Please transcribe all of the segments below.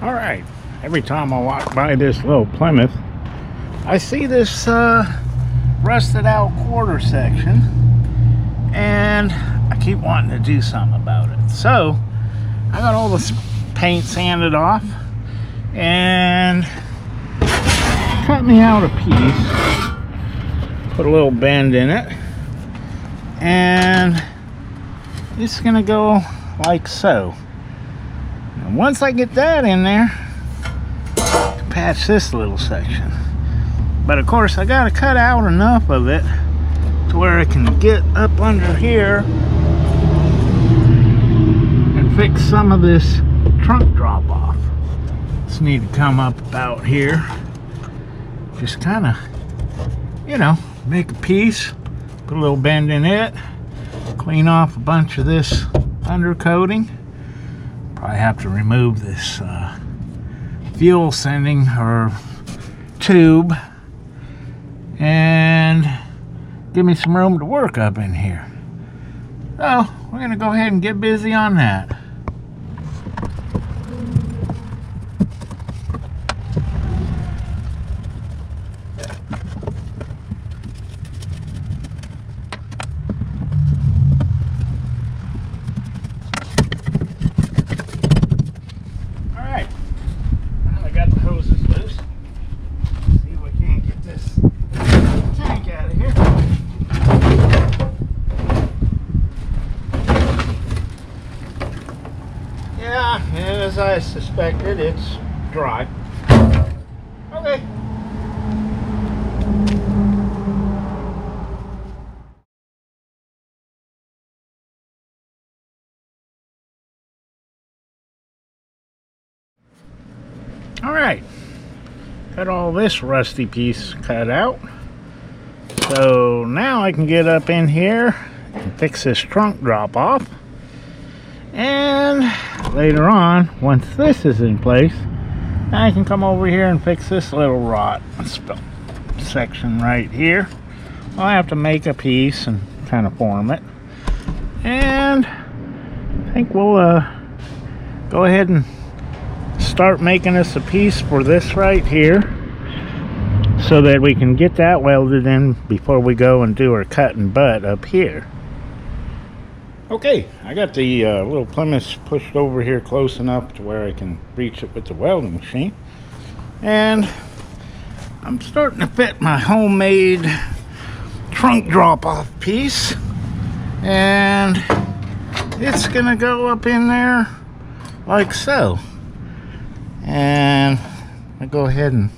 All right, every time I walk by this little Plymouth, I see this rusted out quarter section, and I keep wanting to do something about it. So I got all the paint sanded off and cut me out a piece, put a little bend in it, and it's gonna go like so. And once I get that in there, I can patch this little section. But of course, I gotta cut out enough of it to where I can get up under here and fix some of this trunk drop off. Just need to come up about here, just kind of, you know, make a piece, put a little bend in it, clean off a bunch of this undercoating. Probably have to remove this fuel sending or tube and give me some room to work up in here. So we're gonna go ahead and get busy on that. As I suspected, it's dry. Okay. All right. Got all this rusty piece cut out. So now I can get up in here and fix this trunk drop off. And later on, once this is in place, I can come over here and fix this little rot section right here. I'll have to make a piece and kind of form it. And I think we'll go ahead and start making us a piece for this right here, so that we can get that welded in before we go and do our cut and butt up here. Okay, I got the little Plymouth pushed over here close enough to where I can reach it with the welding machine. And I'm starting to fit my homemade trunk drop-off piece. And it's gonna go up in there like so. And I go ahead and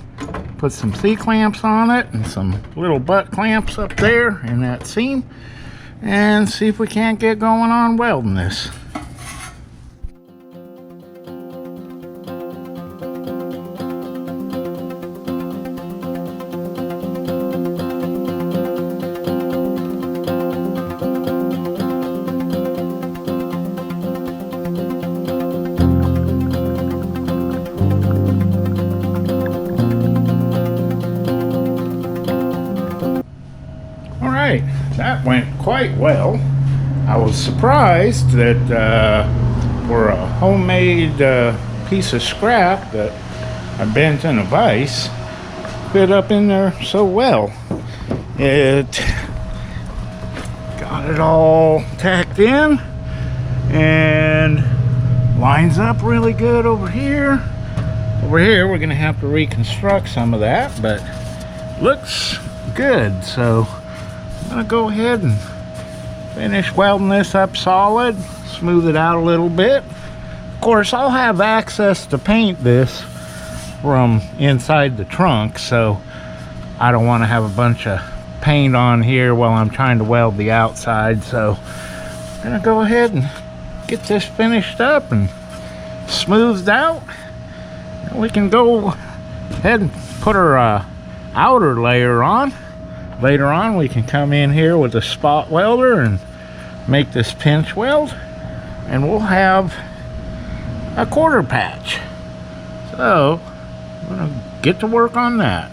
put some C-clamps on it and some little butt clamps up there in that seam, and see if we can't get going on welding this. That went quite well. I was surprised that for a homemade piece of scrap that I bent in a vise, fit up in there so well. It got it all tacked in and lines up really good over here. Over here we're gonna have to reconstruct some of that, but looks good. So I'm gonna go ahead and finish welding this up solid, smooth it out a little bit. Of course, I'll have access to paint this from inside the trunk, so I don't want to have a bunch of paint on here while I'm trying to weld the outside. So I'm gonna go ahead and get this finished up and smoothed out. And we can go ahead and put our outer layer on. Later on we can come in here with a spot welder and make this pinch weld, and we'll have a quarter patch. So I'm gonna get to work on that.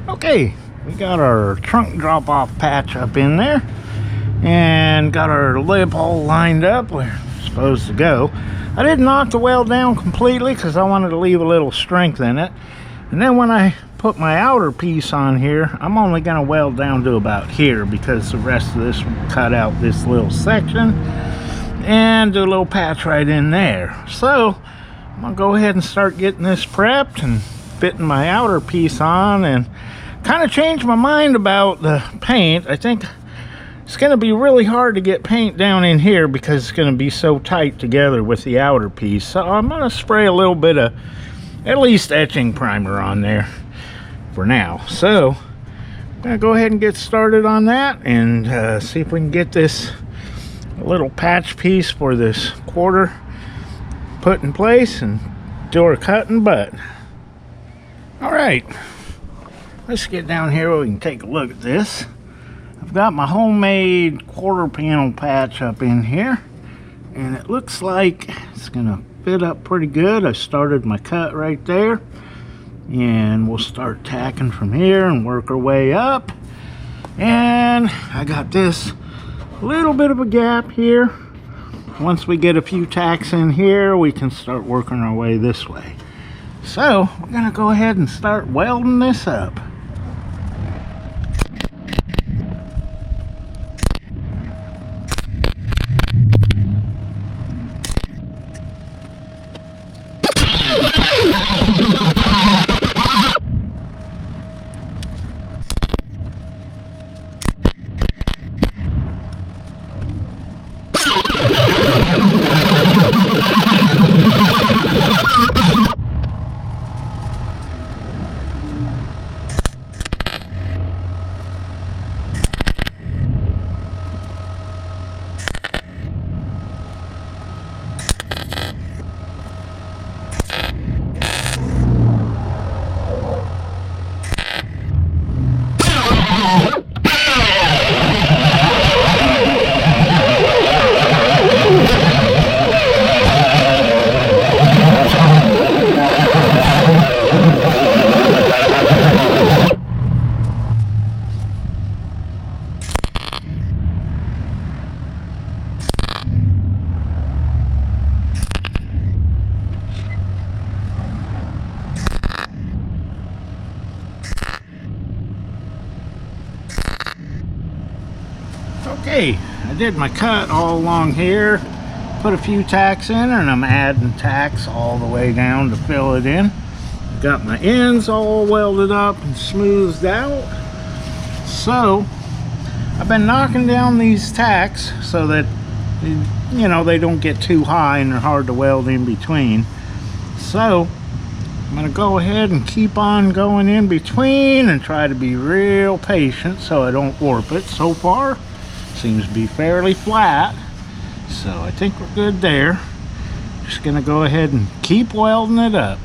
Okay, we got our trunk drop-off patch up in there and got our lip all lined up where it's supposed to go. I didn't knock the weld down completely because I wanted to leave a little strength in it. And then when I put my outer piece on here, I'm only going to weld down to about here because the rest of this will cut out this little section and do a little patch right in there. So I'm going to go ahead and start getting this prepped and fitting my outer piece on, and kind of changed my mind about the paint. I think it's going to be really hard to get paint down in here because it's going to be so tight together with the outer piece. So I'm going to spray a little bit of at least etching primer on there for now. So I'm going to go ahead and get started on that and see if we can get this little patch piece for this quarter put in place and do our cut and butt. All right, let's get down here where we can take a look at this. I've got my homemade quarter panel patch up in here, and it looks like it's gonna fit up pretty good. I started my cut right there, and we'll start tacking from here and work our way up. And I got this little bit of a gap here. Once we get a few tacks in here, we can start working our way this way. So we're gonna go ahead and start welding this up. Okay, I did my cut all along here, put a few tacks in, and I'm adding tacks all the way down to fill it in. Got my ends all welded up and smoothed out. So I've been knocking down these tacks so that, you know, they don't get too high and they're hard to weld in between. So I'm gonna go ahead and keep on going in between and try to be real patient so I don't warp it. So far seems to be fairly flat, so I think we're good there. Just gonna go ahead and keep welding it up.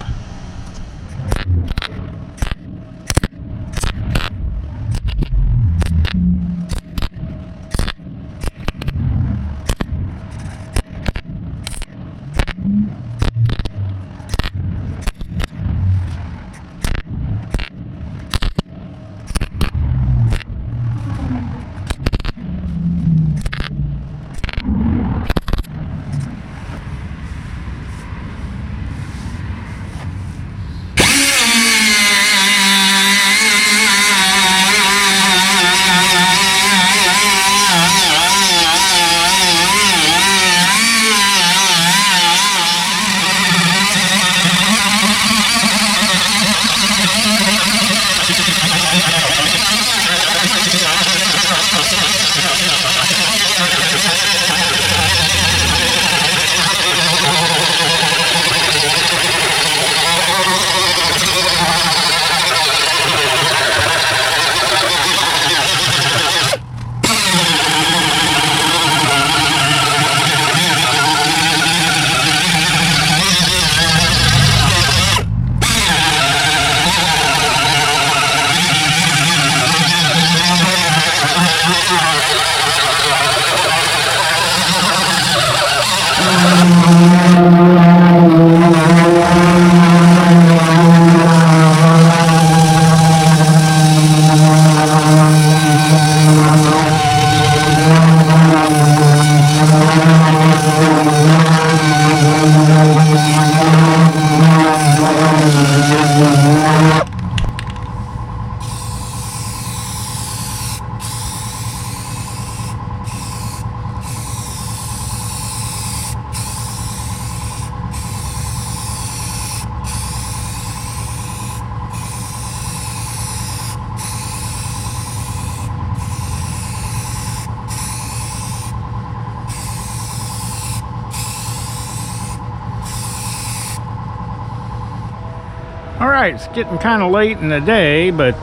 Alright, it's getting kind of late in the day, but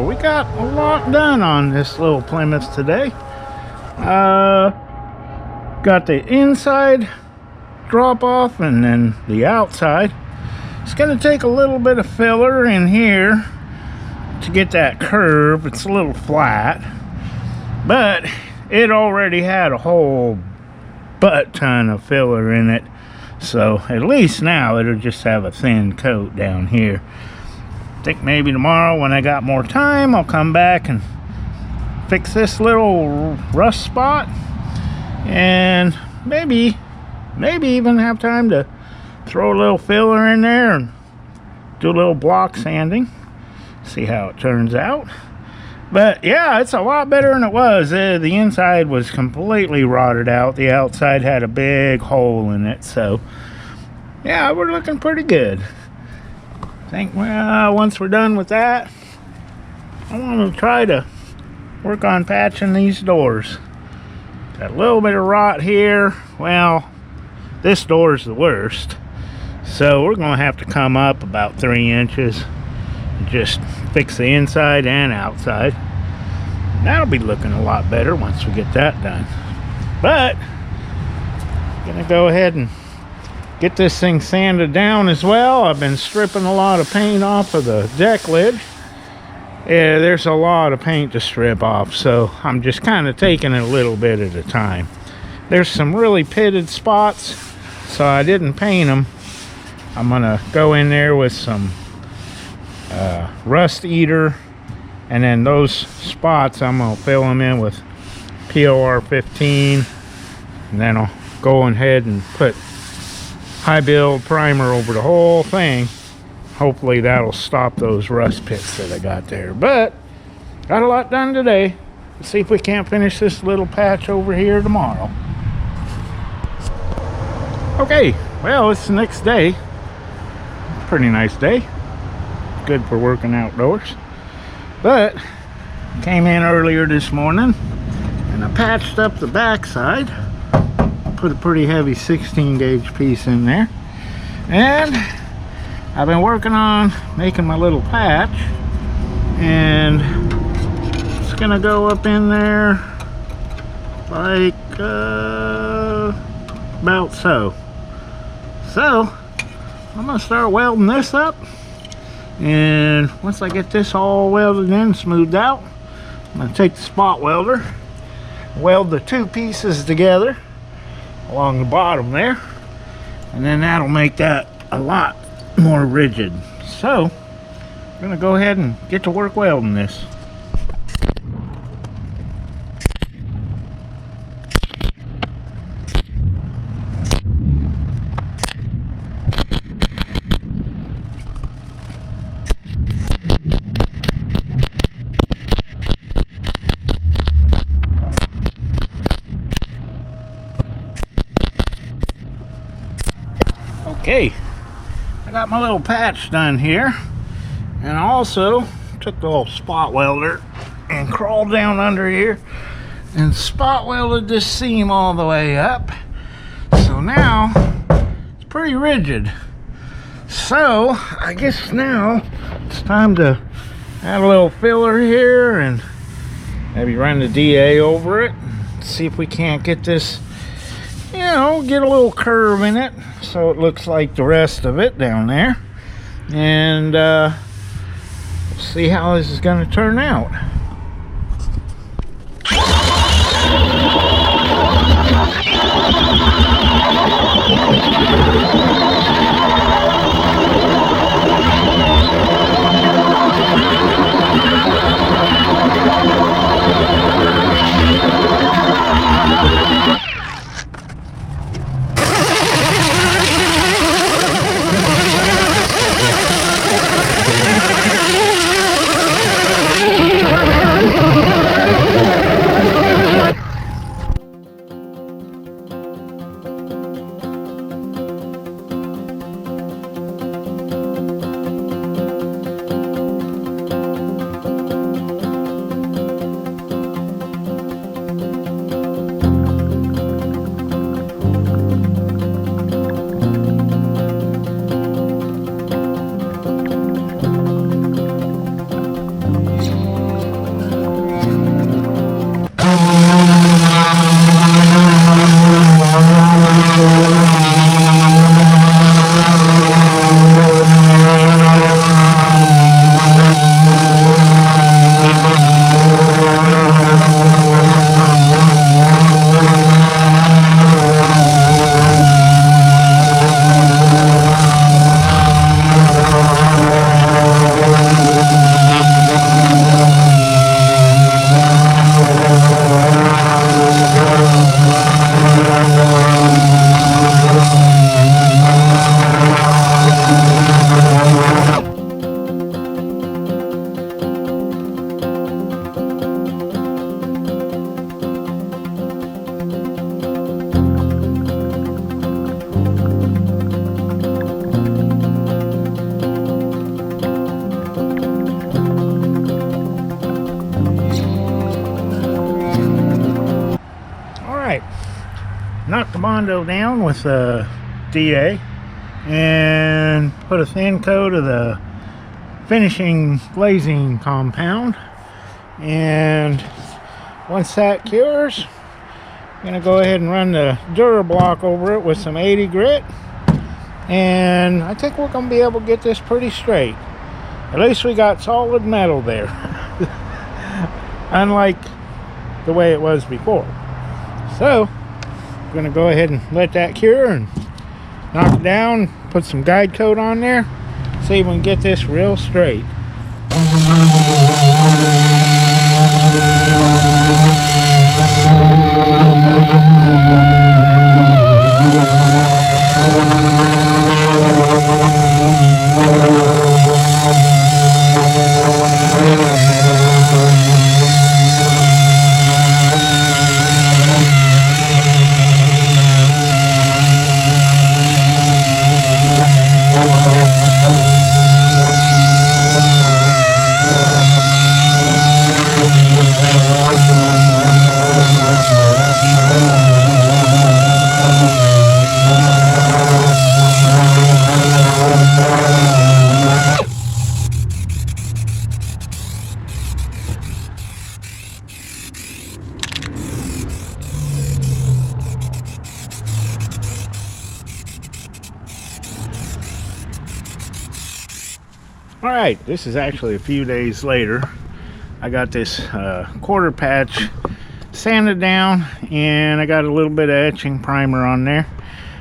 we got a lot done on this little Plymouth today. Got the inside drop off and then the outside. It's going to take a little bit of filler in here to get that curve. It's a little flat, but it already had a whole butt ton of filler in it. So at least now it'll just have a thin coat down here. I think maybe tomorrow when I got more time, I'll come back and fix this little rust spot, and maybe even have time to throw a little filler in there and do a little block sanding, see how it turns out. But yeah, it's a lot better than it was. The inside was completely rotted out. The outside had a big hole in it. So yeah, we're looking pretty good. I think, well, once we're done with that, I want to try to work on patching these doors. Got a little bit of rot here. Well, this door is the worst. So we're going to have to come up about 3 inches. Just fix the inside and outside. That'll be looking a lot better once we get that done. But I'm gonna go ahead and get this thing sanded down as well. I've been stripping a lot of paint off of the deck lid. Yeah, there's a lot of paint to strip off, so I'm just kind of taking it a little bit at a time. There's some really pitted spots, so I didn't paint them. I'm gonna go in there with some rust eater, and then those spots I'm gonna fill them in with POR 15, and then I'll go ahead and put high build primer over the whole thing. Hopefully that'll stop those rust pits that I got there. But got a lot done today. Let's see if we can't finish this little patch over here tomorrow. Okay, well, it's the next day. Pretty nice day. Good for working outdoors. But came in earlier this morning and I patched up the backside. Put a pretty heavy 16 gauge piece in there, and I've been working on making my little patch, and it's gonna go up in there like about so. So I'm gonna start welding this up, and once I get this all welded in, smoothed out, I'm gonna take the spot welder, weld the two pieces together along the bottom there, and then that'll make that a lot more rigid. So I'm gonna go ahead and get to work welding this. Okay, I got my little patch done here, and I also took the little spot welder and crawled down under here and spot welded this seam all the way up. So now it's pretty rigid. So I guess now it's time to add a little filler here and maybe run the DA over it. See if we can't get this, you know, get a little curve in it so it looks like the rest of it down there, and we'll see how this is going to turn out. Knock the Bondo down with a DA and put a thin coat of the finishing glazing compound, and once that cures, I'm gonna go ahead and run the Durablock over it with some 80 grit, and I think we're gonna be able to get this pretty straight. At least we got solid metal there, unlike the way it was before. So we're gonna go ahead and let that cure and knock it down, put some guide coat on there, see if we can get this real straight. Alright, this is actually a few days later. I got this quarter patch sanded down, and I got a little bit of etching primer on there.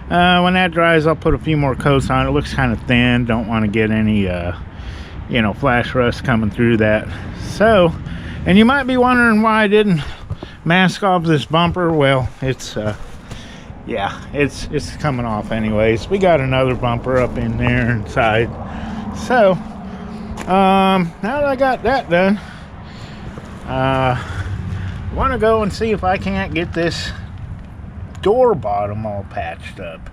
When that dries, I'll put a few more coats on. It looks kind of thin. Don't want to get any you know, flash rust coming through that. So, and you might be wondering why I didn't mask off this bumper. Well, it's yeah, it's coming off anyways. We got another bumper up in there inside. So now that I got that done, I want to go and see if I can't get this door bottom all patched up.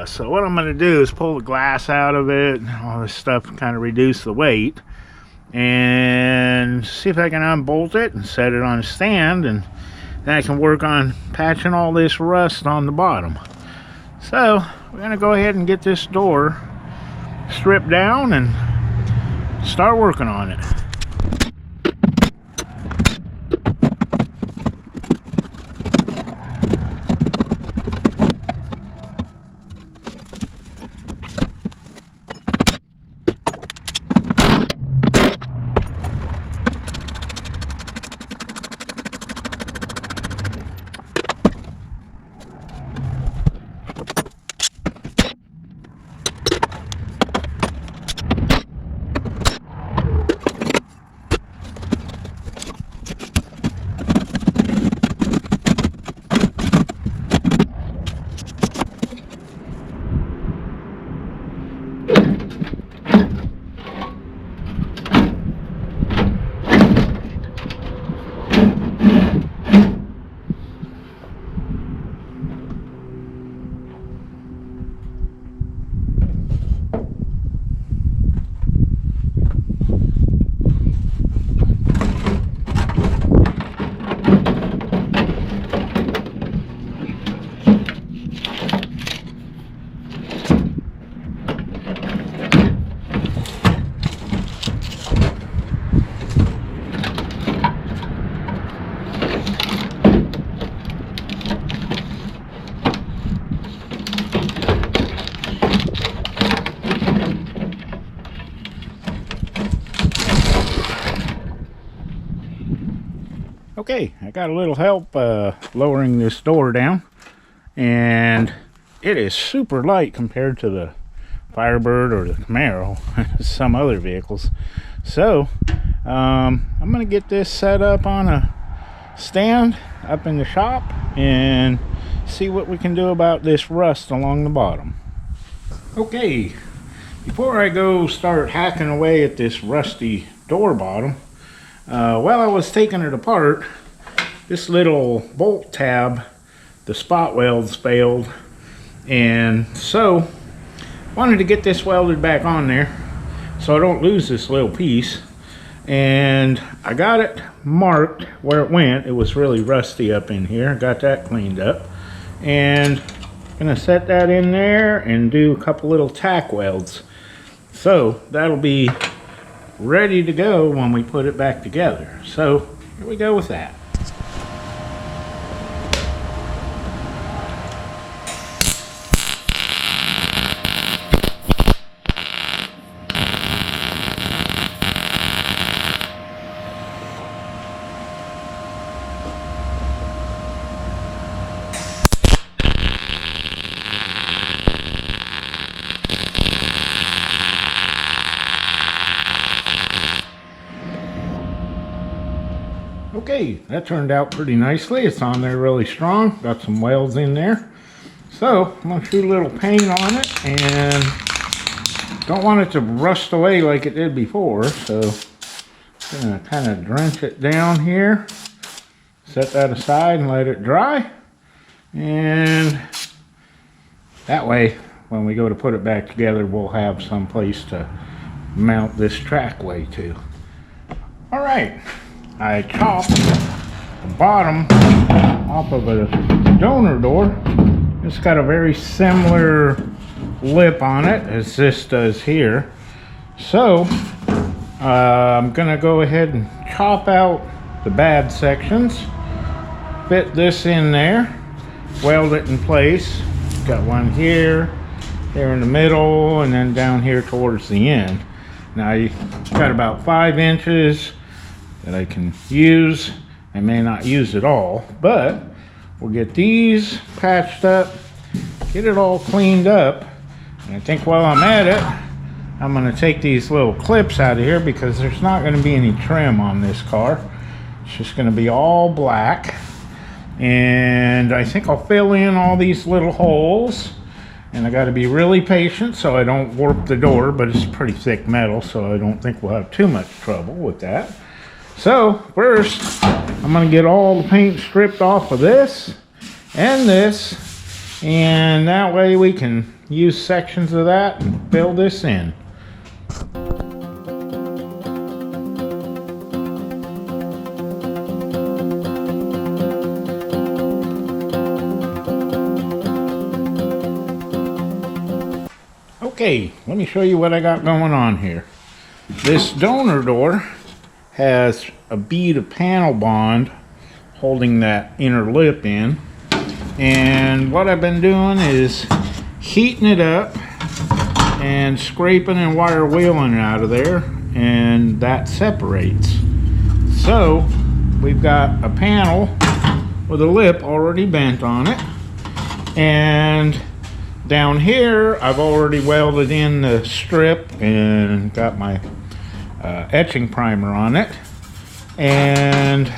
So what I'm going to do is pull the glass out of it, all this stuff, kind of reduce the weight, and see if I can unbolt it and set it on a stand, and then I can work on patching all this rust on the bottom. So we're going to go ahead and get this door stripped down and start working on it. Okay, I got a little help lowering this door down, and it is super light compared to the Firebird or the Camaro, some other vehicles. So I'm gonna get this set up on a stand up in the shop and see what we can do about this rust along the bottom. Okay, before I go start hacking away at this rusty door bottom, while I was taking it apart, this little bolt tab, the spot welds failed, and so wanted to get this welded back on there so I don't lose this little piece. And I got it marked where it went. It was really rusty up in here. Got that cleaned up, and gonna set that in there and do a couple little tack welds, so that'll be ready to go when we put it back together. So here we go with that. Okay, that turned out pretty nicely. It's on there really strong. Got some welds in there. So I'm gonna shoot a little paint on it, and don't want it to rust away like it did before. So I'm gonna kind of drench it down here, set that aside and let it dry. And that way, when we go to put it back together, we'll have some place to mount this trackway to. All right. I chopped the bottom off of a donor door. It's got a very similar lip on it as this does here. So I'm gonna go ahead and chop out the bad sections, fit this in there, weld it in place. Got one here, here in the middle, and then down here towards the end. Now you got about 5 inches that I can use. I may not use it all, but we'll get these patched up, get it all cleaned up. And I think while I'm at it, I'm gonna take these little clips out of here because there's not gonna be any trim on this car. It's just gonna be all black. And I think I'll fill in all these little holes. And I gotta be really patient so I don't warp the door, but it's pretty thick metal, so I don't think we'll have too much trouble with that. So first, I'm gonna get all the paint stripped off of this, and that way we can use sections of that and fill this in. Okay, let me show you what I got going on here. This donor door has a bead of panel bond holding that inner lip in, and what I've been doing is heating it up and scraping and wire wheeling it out of there, and that separates. So we've got a panel with a lip already bent on it, and down here I've already welded in the strip and got my etching primer on it, and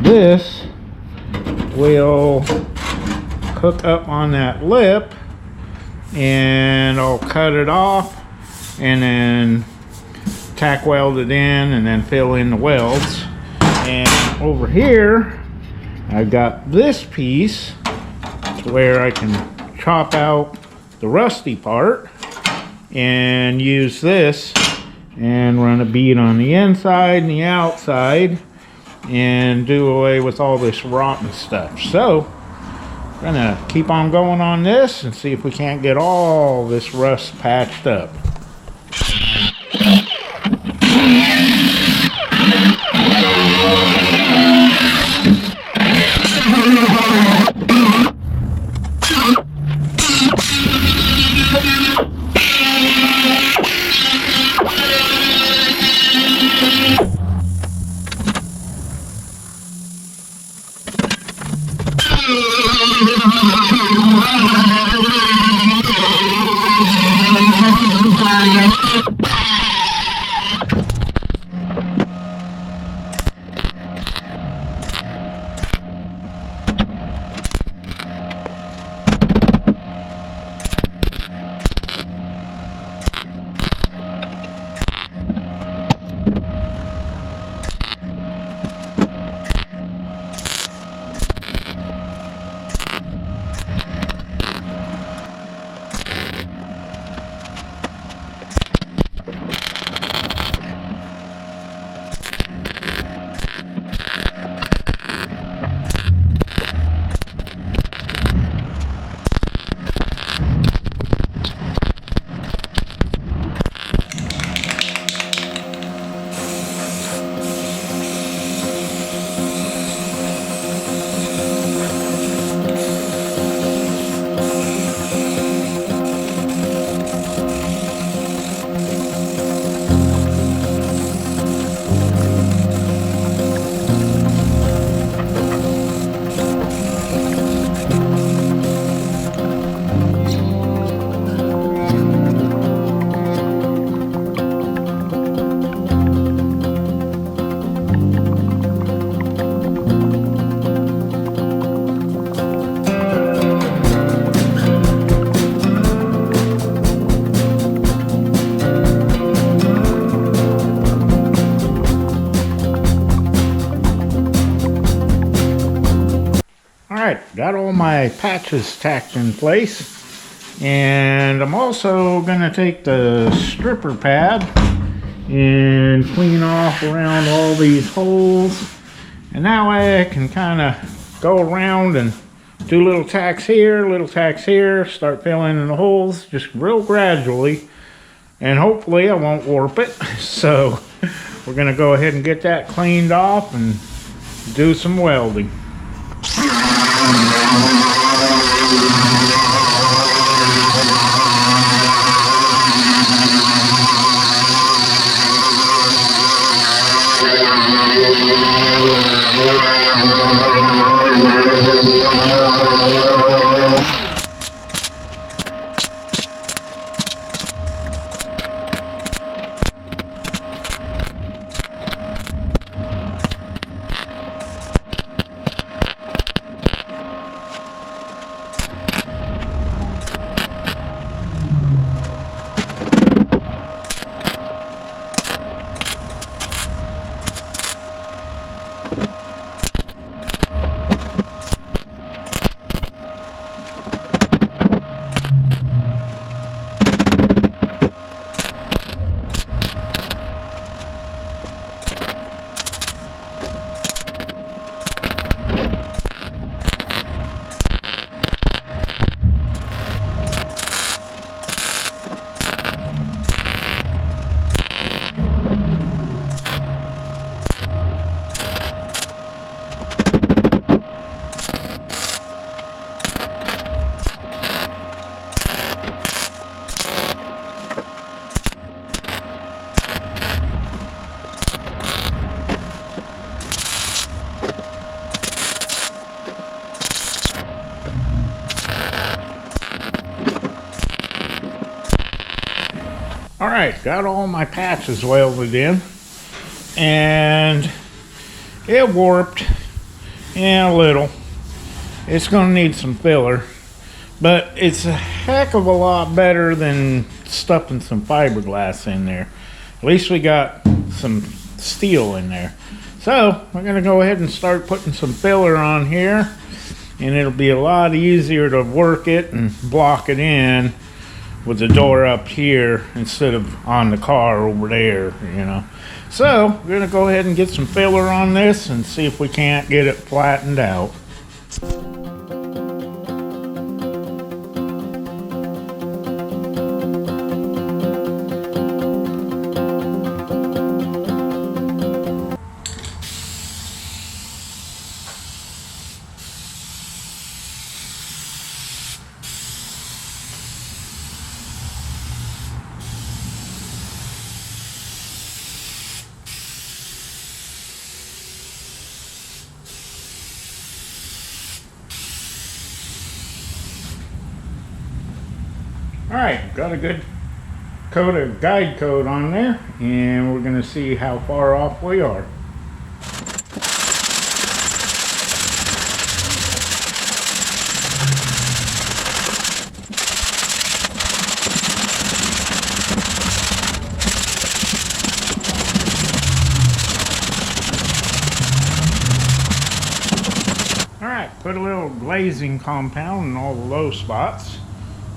this will hook up on that lip, and I'll cut it off and then tack weld it in and then fill in the welds. And over here I've got this piece to where I can chop out the rusty part and use this and run a bead on the inside and the outside and do away with all this rotten stuff. So we're gonna keep on going on this and see if we can't get all this rust patched up. Alright, got all my patches tacked in place, and I'm also going to take the stripper pad and clean off around all these holes, and that way I can kind of go around and do little tacks here, start filling in the holes just real gradually, and hopefully I won't warp it. So we're going to go ahead and get that cleaned off and do some welding. Alright, got all my patches welded in, and it warped, a little. It's going to need some filler, but it's a heck of a lot better than stuffing some fiberglass in there. At least we got some steel in there. So we're going to go ahead and start putting some filler on here, and it'll be a lot easier to work it and block it in with the door up here instead of on the car over there, you know. So we're going to go ahead and get some filler on this and see if we can't get it flattened out. Alright, got a good coat of guide coat on there, and we're going to see how far off we are. Alright, put a little glazing compound in all the low spots.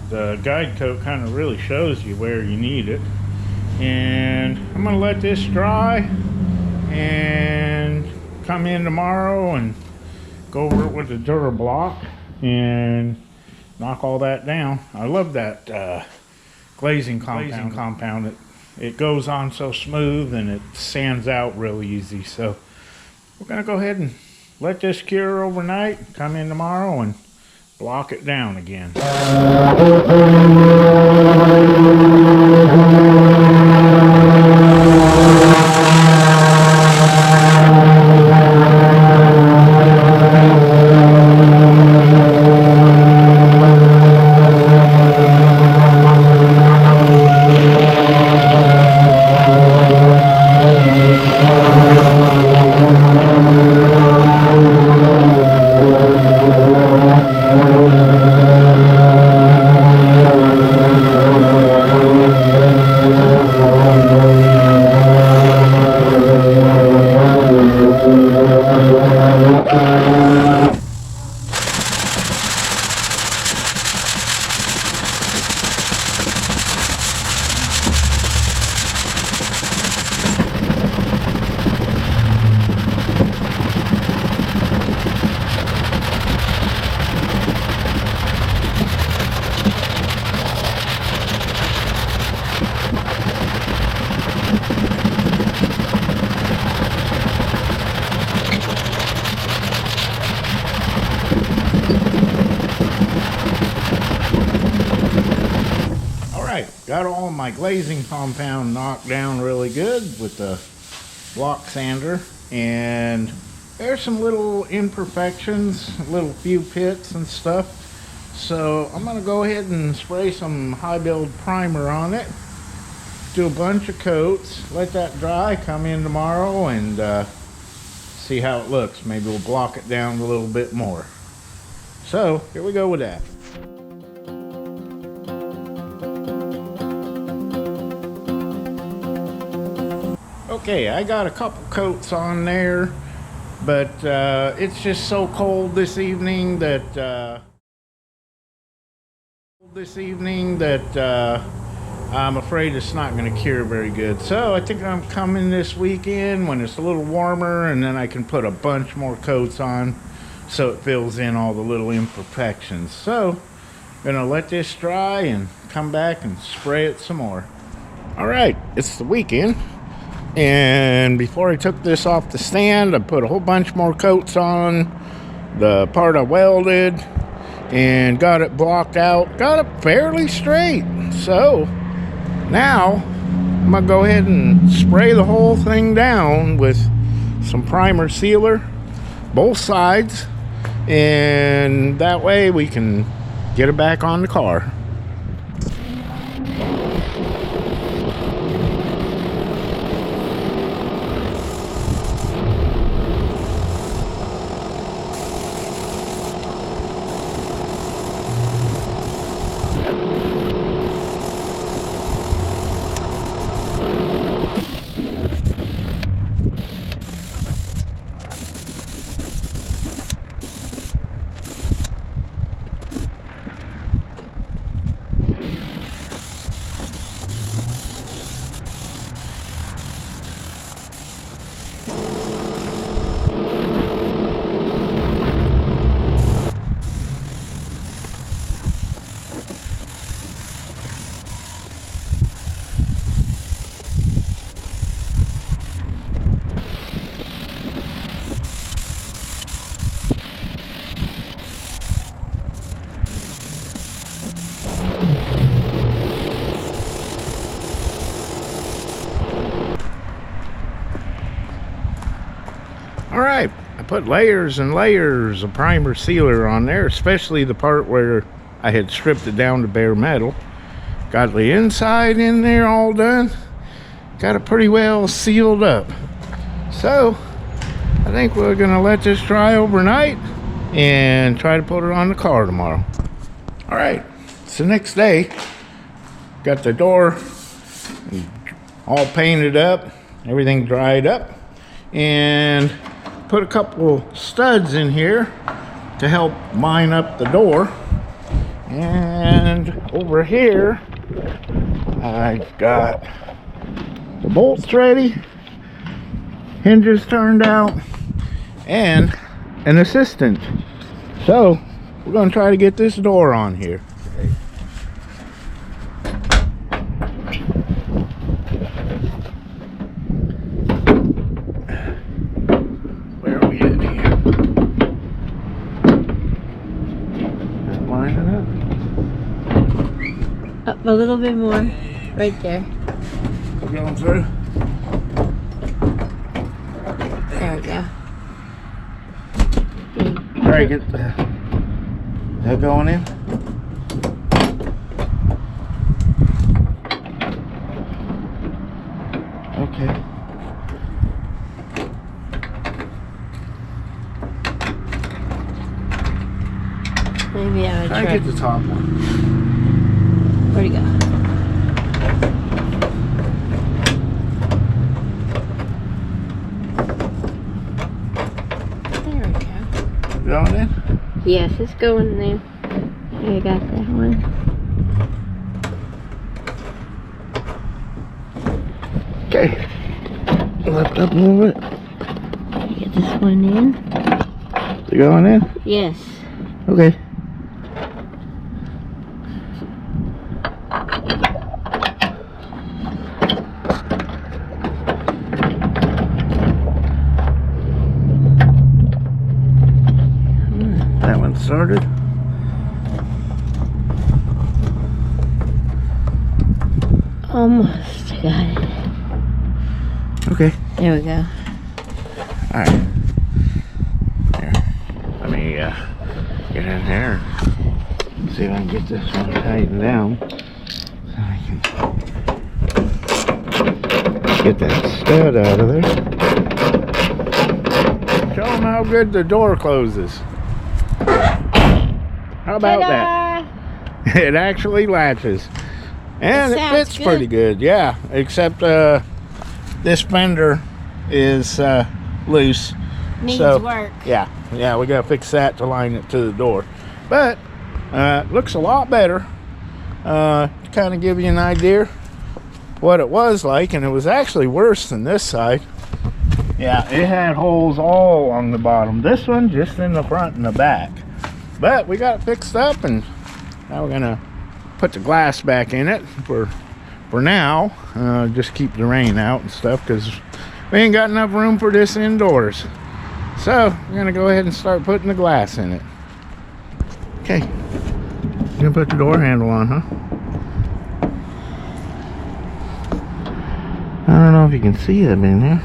The guide coat kind of really shows you where you need it. And I'm going to let this dry and come in tomorrow and go over it with the Durablock and knock all that down. I love that glazing compound. It goes on so smooth and it sands out real easy. So we're going to go ahead and let this cure overnight, come in tomorrow and block it down again. got all my glazing compound knocked down really good with the block sander, and there's some little imperfections, little few pits and stuff. So I'm going to go ahead and spray some high build primer on it, do a bunch of coats, let that dry, come in tomorrow and see how it looks. Maybe we'll block it down a little bit more. So here we go with that. Okay, I got a couple coats on there, but it's just so cold this evening that I'm afraid it's not going to cure very good. So I think I'm coming this weekend when it's a little warmer, and then I can put a bunch more coats on so it fills in all the little imperfections. So I'm going to let this dry and come back and spray it some more. All right, it's the weekend, and before I took this off the stand, I put a whole bunch more coats on the part I welded and got it blocked out, got it fairly straight. So now I'm gonna go ahead and spray the whole thing down with some primer sealer, both sides, and that way we can get it back on the car. Alright, I put layers and layers of primer sealer on there, especially the part where I had stripped it down to bare metal. Got the inside in there all done. Got it pretty well sealed up. So, I think we're going to let this dry overnight and try to put it on the car tomorrow. Alright, it's the next day. Got the door all painted up, everything dried up, and put a couple studs in here to help line up the door. And over here I've got the bolts ready, hinges turned out, and an assistant. So we're going to try to get this door on here. Up a little bit more, right there. Going through. There we go. All right, get that going in. Okay. Maybe I would try to get the top one. Where'd he go? There we go. Going in? Yes, it's going there. I got that one. Okay. Lift up a little bit. Get this one in. Is it going in? Yes. Okay. That one started. Almost got it. Okay. There we go. Alright. There. Let me get in there and see if I can get this one tightened down. So I can get that stud out of there. Show them how good the door closes. How about that? It actually latches. And it fits pretty good, yeah. Except this fender is loose. Needs work. Yeah, we gotta fix that to line it to the door. But it looks a lot better. To kind of give you an idea what it was like, and it was actually worse than this side. Yeah, it had holes all on the bottom. This one just in the front and the back. But we got it fixed up, and now we're gonna put the glass back in it for now. Just keep the rain out and stuff, because we ain't got enough room for this indoors. So we're gonna go ahead and start putting the glass in it. Okay, you're gonna put the door handle on, huh? I don't know if you can see them in there.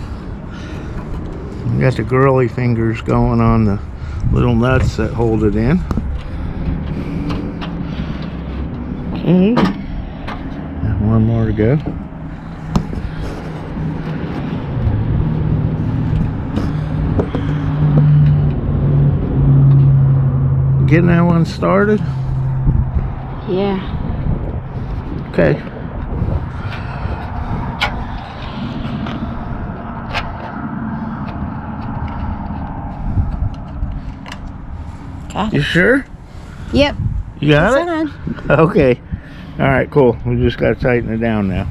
You got the girly fingers going on the little nuts that hold it in. Okay. One more to go. Getting that one started? Yeah. Okay. Got You it. sure? Yep. You got It's it? on. Okay. All right, cool. We just got to tighten it down now.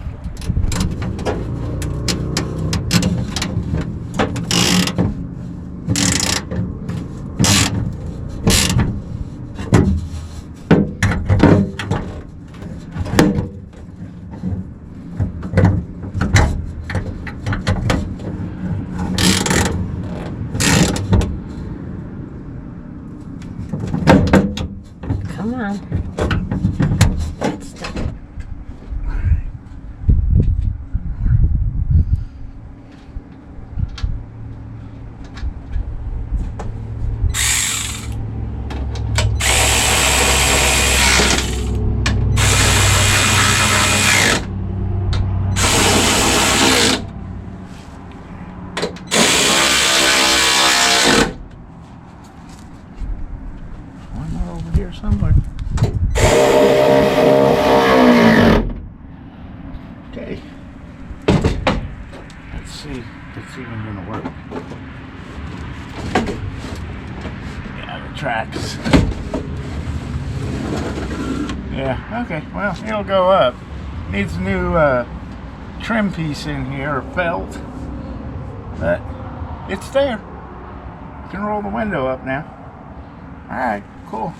Come on. It's done. One more over here somewhere. Okay. Let's see if it's even gonna work. Yeah, the tracks. Yeah, okay, well, it'll go up. Needs a new trim piece in here, or felt. But it's there. Can roll the window up now. Alright, cool.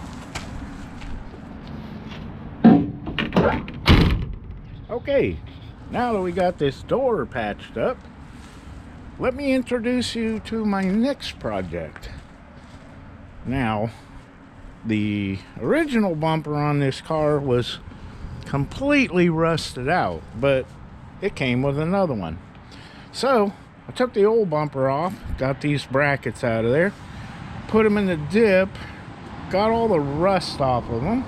Okay, now that we got this door patched up, let me introduce you to my next project. Now, the original bumper on this car was completely rusted out, but it came with another one. So, I took the old bumper off, got these brackets out of there, put them in the dip, got all the rust off of them,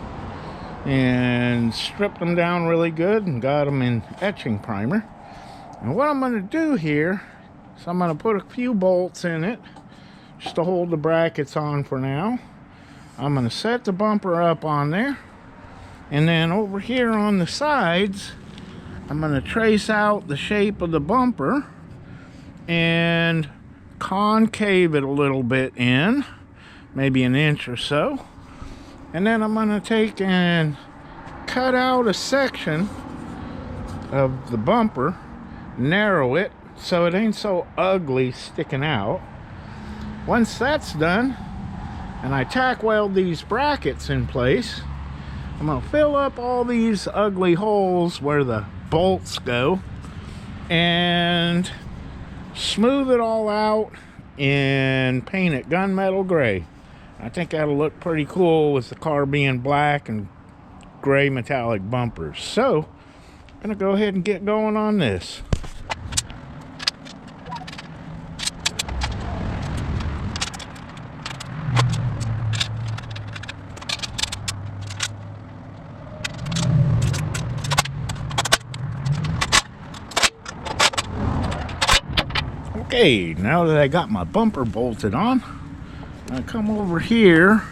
and stripped them down really good and got them in etching primer. And what I'm going to do here is I'm going to put a few bolts in it just to hold the brackets on for now. I'm going to set the bumper up on there, and then over here on the sides I'm going to trace out the shape of the bumper and concave it a little bit in, maybe an inch or so. And then I'm going to take and cut out a section of the bumper, narrow it so it ain't so ugly sticking out. Once that's done, and I tack weld these brackets in place, I'm going to fill up all these ugly holes where the bolts go and smooth it all out and paint it gunmetal gray. I think that'll look pretty cool with the car being black and gray metallic bumpers. So gonna go ahead and get going on this. Okay, now that I got my bumper bolted on, I come over here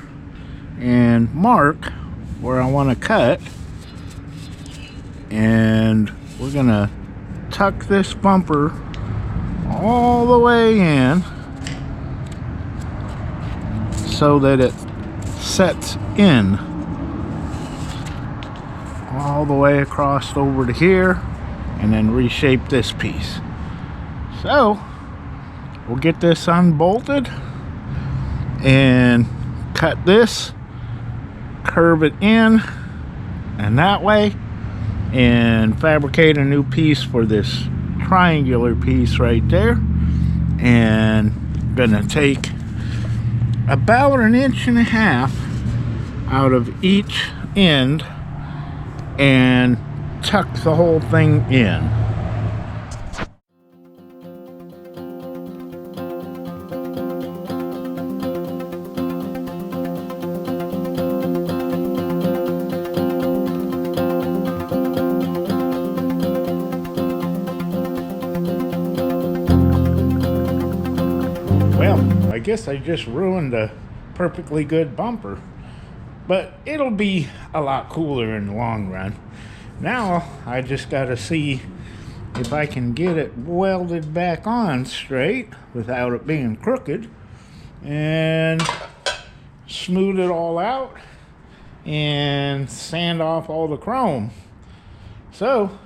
and mark where I want to cut, and we're gonna tuck this bumper all the way in so that it sets in all the way across over to here, and then reshape this piece. So we'll get this unbolted and cut this, curve it in and that way, and fabricate a new piece for this triangular piece right there. And gonna take about 1.5 inches out of each end and tuck the whole thing in. Well, I guess I just ruined a perfectly good bumper, but it'll be a lot cooler in the long run. Now I just got to see if I can get it welded back on straight without it being crooked, and smooth it all out and sand off all the chrome. So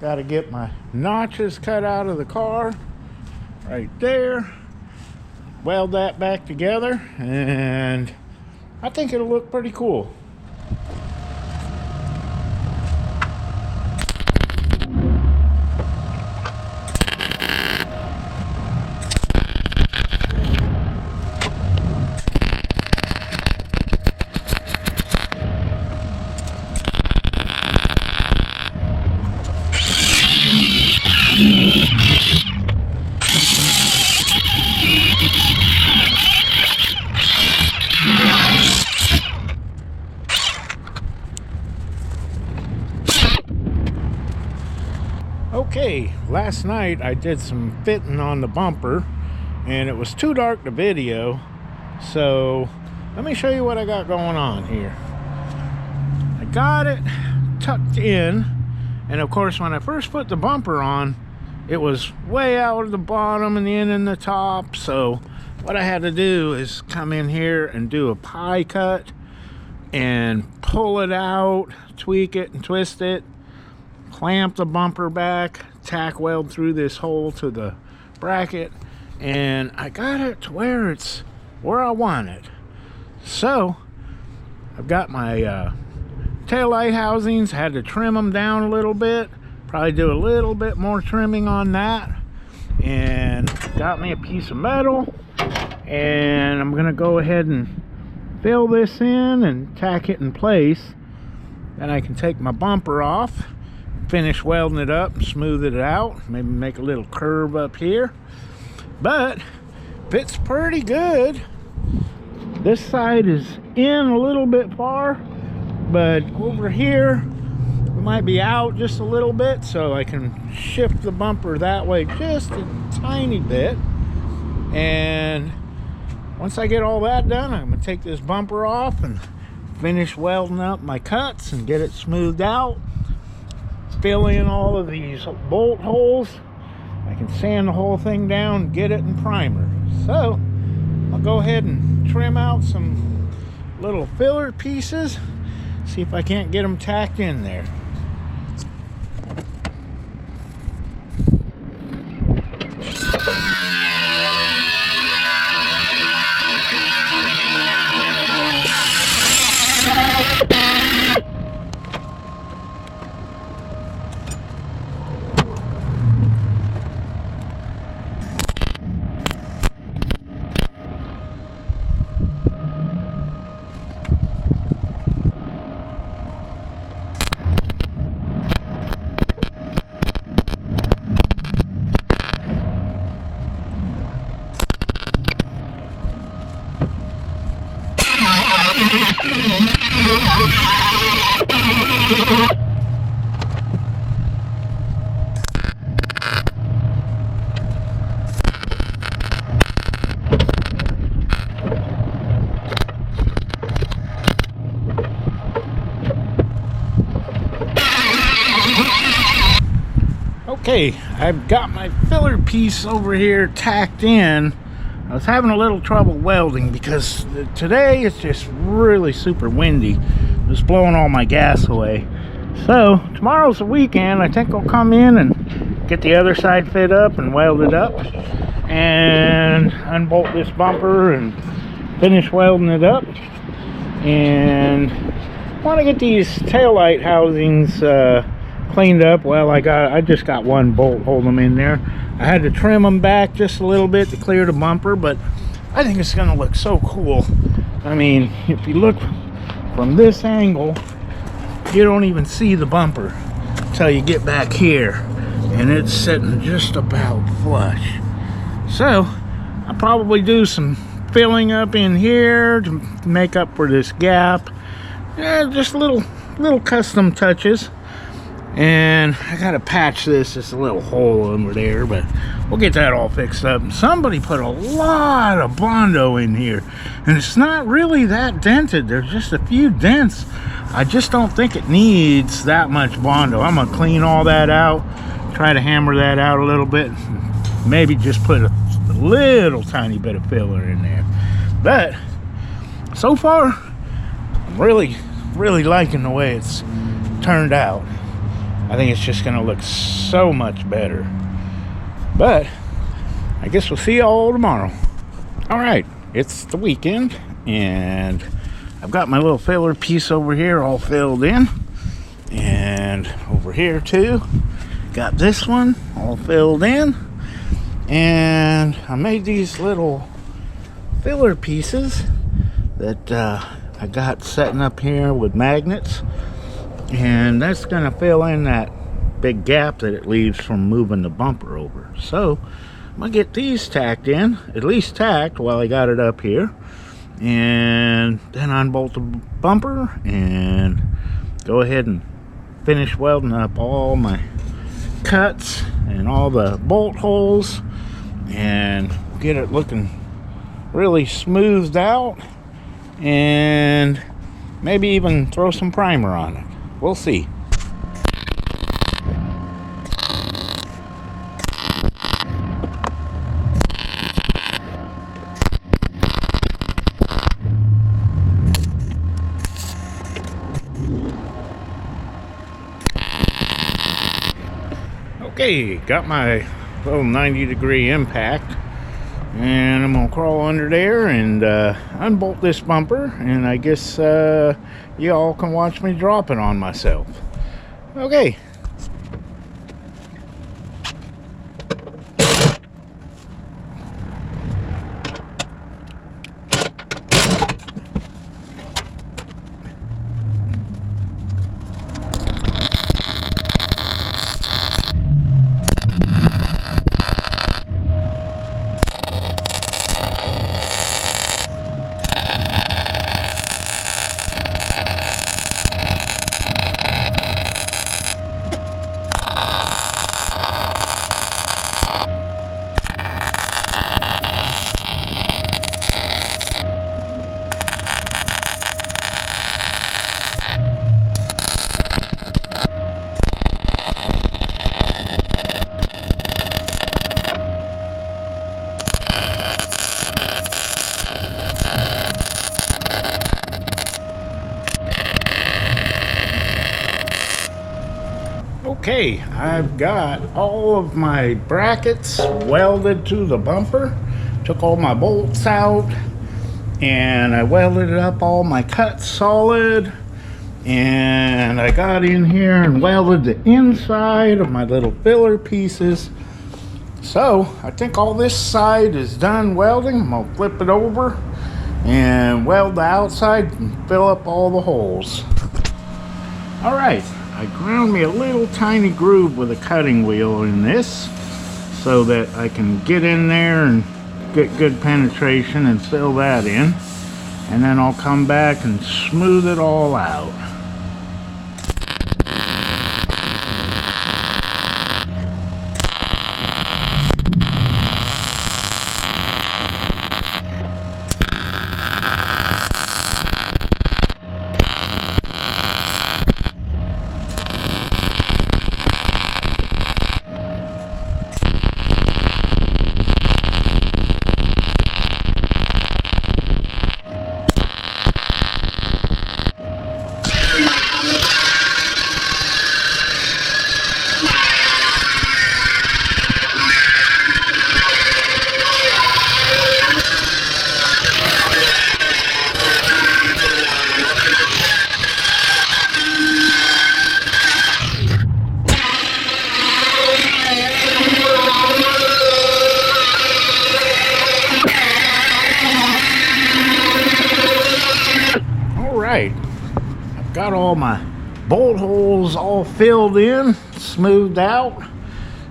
got to get my notches cut out of the car right there, weld that back together, and I think it'll look pretty cool. Okay, last night I did some fitting on the bumper and it was too dark to video, so let me show you what I got going on here. I got it tucked in, and of course when I first put the bumper on, it was way out of the bottom and the end and the top. So what I had to do is come in here and do a pie cut and pull it out, tweak it and twist it, clamp the bumper back, tack weld through this hole to the bracket, and I got it to where it's where I want it. So I've got my tail light housings, had to trim them down a little bit, probably do a little bit more trimming on that, and got me a piece of metal, and I'm gonna go ahead and fill this in and tack it in place. Then I can take my bumper off, finish welding it up, smooth it out, maybe make a little curve up here, but fits pretty good. This side is in a little bit far, but over here it might be out just a little bit, so I can shift the bumper that way just a tiny bit. And once I get all that done, I'm gonna take this bumper off and finish welding up my cuts and get it smoothed out, fill in all of these bolt holes. I can sand the whole thing down, get it in primer. So I'll go ahead and trim out some little filler pieces, see if I can't get them tacked in there. Okay, I've got my filler piece over here tacked in. I was having a little trouble welding because today it's just really super windy. It's blowing all my gas away. So tomorrow's the weekend. I think I'll come in and get the other side fit up and weld it up and unbolt this bumper and finish welding it up. And I want to get these taillight housings cleaned up. Well, I just got one bolt holding them in there. I had to trim them back just a little bit to clear the bumper, but I think it's gonna look so cool. I mean, if you look from this angle, you don't even see the bumper until you get back here, and it's sitting just about flush. So I'll probably do some filling up in here to make up for this gap. Yeah, just little custom touches. And I gotta patch this, just a little hole over there, but we'll get that all fixed up. Somebody put a lot of Bondo in here, and it's not really that dented. There's just a few dents. I just don't think it needs that much Bondo. I'm gonna clean all that out, try to hammer that out a little bit, maybe just put a little tiny bit of filler in there. But so far, I'm really liking the way it's turned out. I think it's just gonna look so much better. But I guess we'll see you all tomorrow. All right, it's the weekend, and I've got my little filler piece over here all filled in, and over here too, got this one all filled in. And I made these little filler pieces that I got setting up here with magnets. And that's gonna fill in that big gap that it leaves from moving the bumper over. So I'm gonna get these tacked in, at least tacked while I got it up here, and then unbolt the bumper and go ahead and finish welding up all my cuts and all the bolt holes and get it looking really smoothed out, and maybe even throw some primer on it. We'll see. Okay, got my little 90-degree impact, and I'm gonna crawl under there and unbolt this bumper, and I guess y'all can watch me drop it on myself. Okay. Okay, I've got all of my brackets welded to the bumper. Took all my bolts out and I welded up all my cuts solid, and I got in here and welded the inside of my little filler pieces. So I think all this side is done welding. I'm gonna flip it over and weld the outside and fill up all the holes. All right, I ground me a little tiny groove with a cutting wheel in this so that I can get in there and get good penetration and fill that in. and then I'll come back and smooth it all out. I've got all my bolt holes all filled in, smoothed out.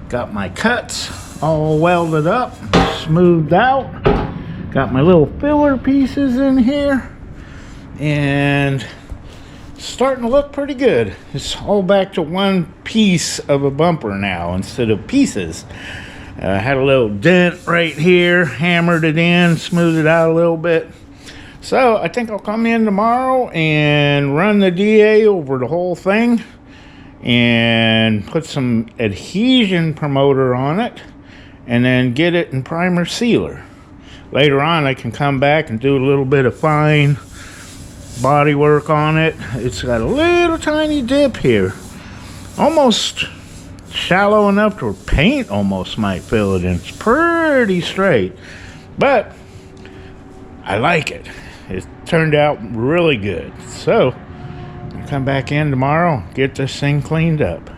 Got my cuts all welded up, smoothed out. Got my little filler pieces in here, and starting to look pretty good. It's all back to one piece of a bumper now instead of pieces. I had a little dent right here, hammered it in, smoothed it out a little bit. So I think I'll come in tomorrow and run the DA over the whole thing and put some adhesion promoter on it and then get it in primer sealer. Later on I can come back and do a little bit of fine body work on it. It's got a little tiny dip here, almost shallow enough to where paint almost might fill it in. It's pretty straight, but I like it. It turned out really good. So I'll come back in tomorrow, get this thing cleaned up.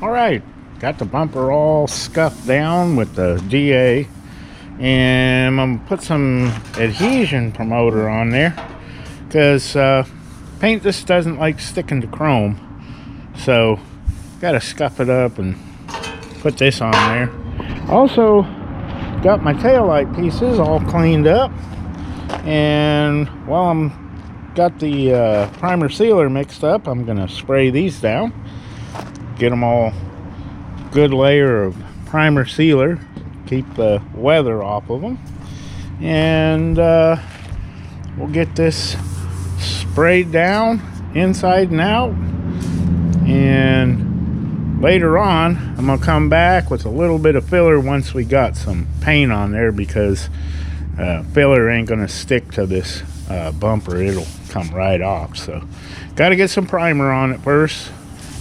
Alright, got the bumper all scuffed down with the DA, and I'm gonna put some adhesion promoter on there because paint just doesn't like sticking to chrome, so gotta scuff it up and put this on there. Also got my taillight pieces all cleaned up, and while I'm got the primer sealer mixed up, I'm gonna spray these down, get them all good layer of primer sealer, keep the weather off of them, and we'll get this sprayed down inside and out. And later on I'm gonna come back with a little bit of filler once we got some paint on there, because filler ain't gonna stick to this bumper. It'll come right off. So got to get some primer on it first,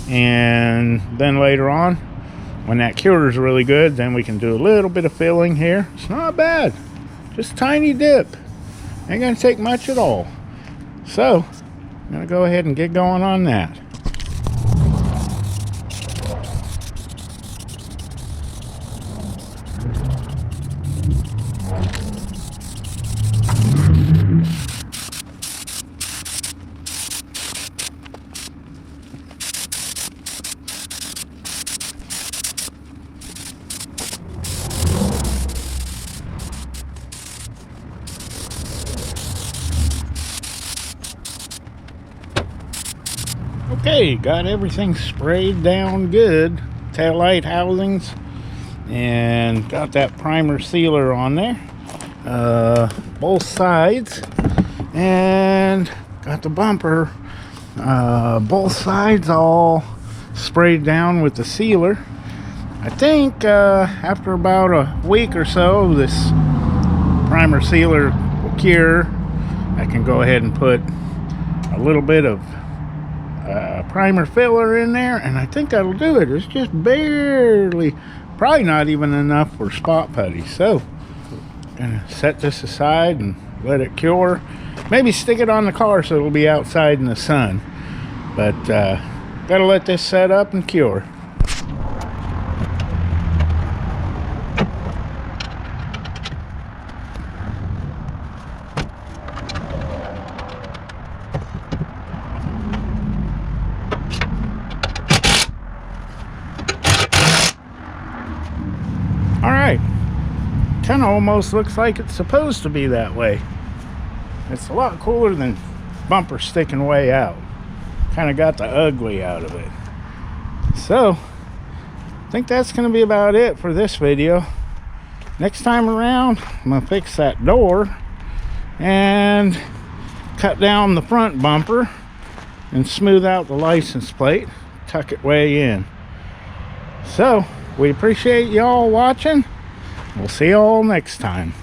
and then later on, when that cures really good, then we can do a little bit of filling here. It's not bad, just a tiny dip, ain't gonna take much at all. So I'm gonna go ahead and get going on that. Okay, got everything sprayed down good. Taillight housings and got that primer sealer on there, both sides, and got the bumper, both sides all sprayed down with the sealer. I think after about a week or so, this primer sealer will cure. I can go ahead and put a little bit of primer filler in there, and I think that'll do it. It's just barely, probably not even enough for spot putty. So gonna set this aside and let it cure. Maybe stick it on the car so it'll be outside in the sun, but gotta let this set up and cure. Alright, kind of almost looks like it's supposed to be that way. It's a lot cooler than bumper sticking way out. Kind of got the ugly out of it. So, I think that's going to be about it for this video. Next time around, I'm going to fix that door and cut down the front bumper and smooth out the license plate, tuck it way in. So, we appreciate y'all watching. We'll see y'all next time.